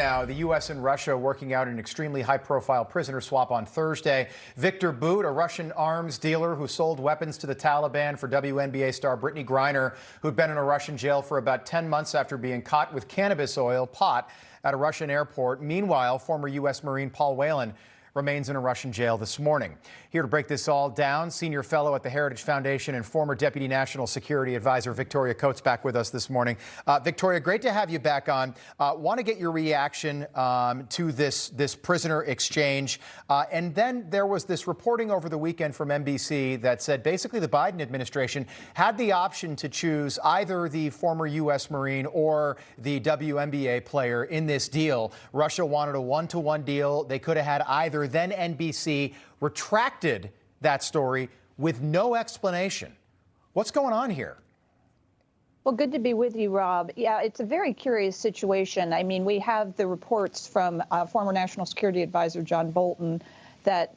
Now, the U.S. and Russia working out an extremely high-profile prisoner swap on Thursday. Viktor Bout, a Russian arms dealer who sold weapons to the Taliban for WNBA star Brittany Griner, who'd been in a Russian jail for about 10 months after being caught with cannabis oil, pot, at a Russian airport. Meanwhile, former U.S. Marine Paul Whelan remains in a Russian jail this morning. Here to break this all down, senior fellow at the Heritage Foundation and former Deputy National Security Advisor Victoria Coates back with us this morning. Victoria, great to have you back on. Want to get your reaction to this prisoner exchange. And then there was this reporting over the weekend from NBC that said basically the Biden administration had the option to choose either the former U.S. Marine or the WNBA player in this deal. Russia wanted a one-to-one deal. They could have had either. Then NBC retracted that story with no explanation. What's going on here? Well, good to be with you, Rob. Yeah, it's a very curious situation. I mean, we have the reports from former National Security Advisor John Bolton that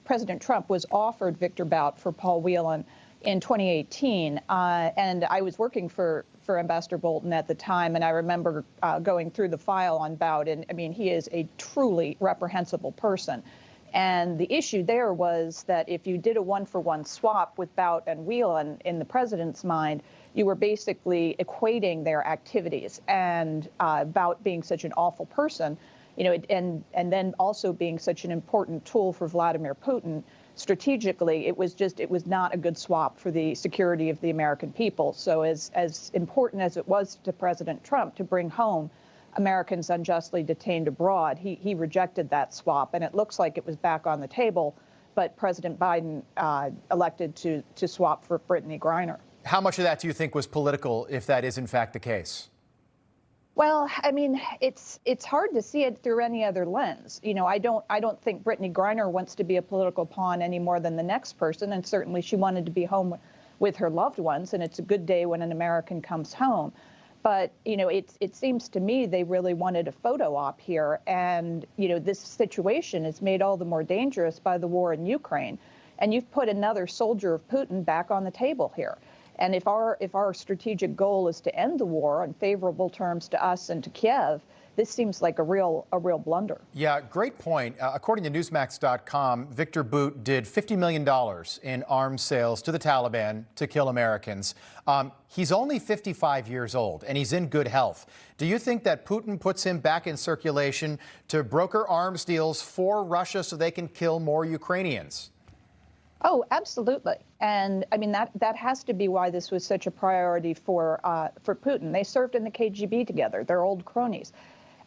President Trump was offered Viktor Bout for Paul Whelan in 2018. And I was working for Ambassador Bolton at the time, and I remember going through the file on Bout, and I mean, he is a truly reprehensible person. And the issue there was that if you did a one-for-one swap with Bout and Whelan, in the president's mind, you were basically equating their activities. And Bout being such an awful person, you know, and then also being such an important tool for Vladimir Putin, strategically, it was not a good swap for the security of the American people. So as important as it was to President Trump to bring home Americans unjustly detained abroad, he rejected that swap, and it looks like it was back on the table, but President Biden elected to swap for Brittany Griner. How much of that do you think was political, if that is in fact the case? Well, I mean, it's hard to see it through any other lens. You know, I don't think Brittany Griner wants to be a political pawn any more than the next person, and certainly she wanted to be home with her loved ones, and it's a good day when an American comes home. But, you know, it seems to me they really wanted a photo op here, and, you know, this situation is made all the more dangerous by the war in Ukraine, and you've put another soldier of Putin back on the table here. And if our strategic goal is to end the war on favorable terms to us and to Kiev, this seems like a real blunder. Yeah, great point. According to Newsmax.com, Viktor Bout did $50 million in arms sales to the Taliban to kill Americans. He's only 55 years old, and he's in good health. Do you think that Putin puts him back in circulation to broker arms deals for Russia so they can kill more Ukrainians? Oh, absolutely. And I mean, that has to be why this was such a priority for Putin. They served in the KGB together. They're old cronies.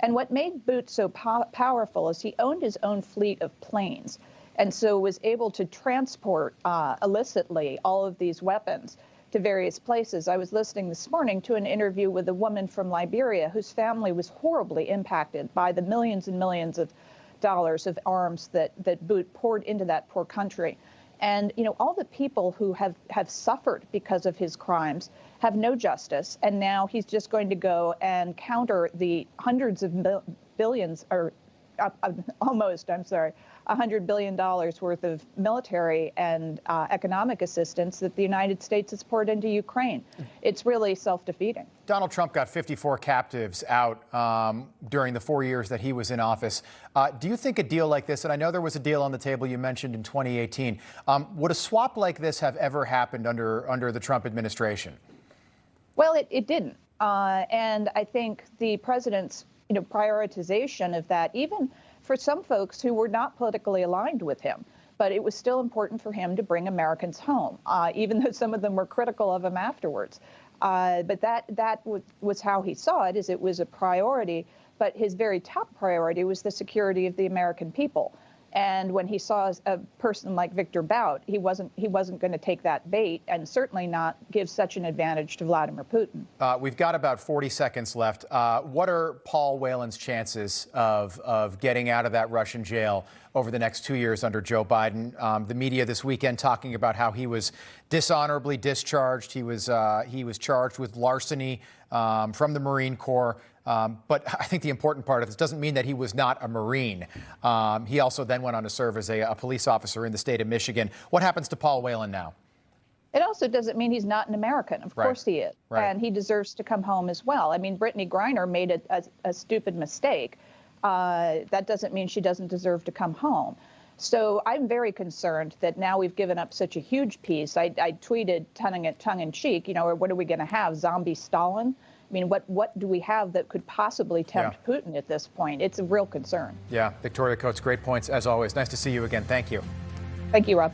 And what made Bout so powerful is he owned his own fleet of planes, and so was able to transport illicitly all of these weapons to various places. I was listening this morning to an interview with a woman from Liberia whose family was horribly impacted by the millions and millions of dollars of arms that Bout poured into that poor country. And, you know, all the people who have suffered because of his crimes have no justice. And now he's just going to go and counter the hundreds of billions, or $100 billion worth of military and economic assistance that the United States has poured into Ukraine. It's really self-defeating. Donald Trump got 54 captives out during the 4 years that he was in office. Do you think a deal like this, and I know there was a deal on the table you mentioned in 2018, would a swap like this have ever happened under the Trump administration? Well, it didn't. And I think the president's prioritization of that, even for some folks who were not politically aligned with him, but it was still important for him to bring Americans home, even though some of them were critical of him afterwards. But that was how he saw it, is it was a priority, but his very top priority was the security of the American people. And when he saw a person like Viktor Bout, he wasn't going to take that bait, and certainly not give such an advantage to Vladimir Putin. We've got about 40 seconds left. What are Paul Whelan's chances of getting out of that Russian jail over the next 2 years under Joe Biden? The media this weekend talking about how he was dishonorably discharged. He was charged with larceny from the Marine Corps. But I think the important part of this doesn't mean that he was not a Marine. He also then went on to serve as a police officer in the state of Michigan. What happens to Paul Whelan now? It also doesn't mean he's not an American. Of course he is. Right. And he deserves to come home as well. I mean, Brittany Griner made a stupid mistake. That doesn't mean she doesn't deserve to come home. So I'm very concerned that now we've given up such a huge piece. I tweeted tongue in cheek, you know, or what are we going to have, zombie Stalin? I mean, what do we have that could possibly tempt Putin at this point? It's a real concern. Yeah, Victoria Coates, great points as always. Nice to see you again. Thank you. Thank you, Rob.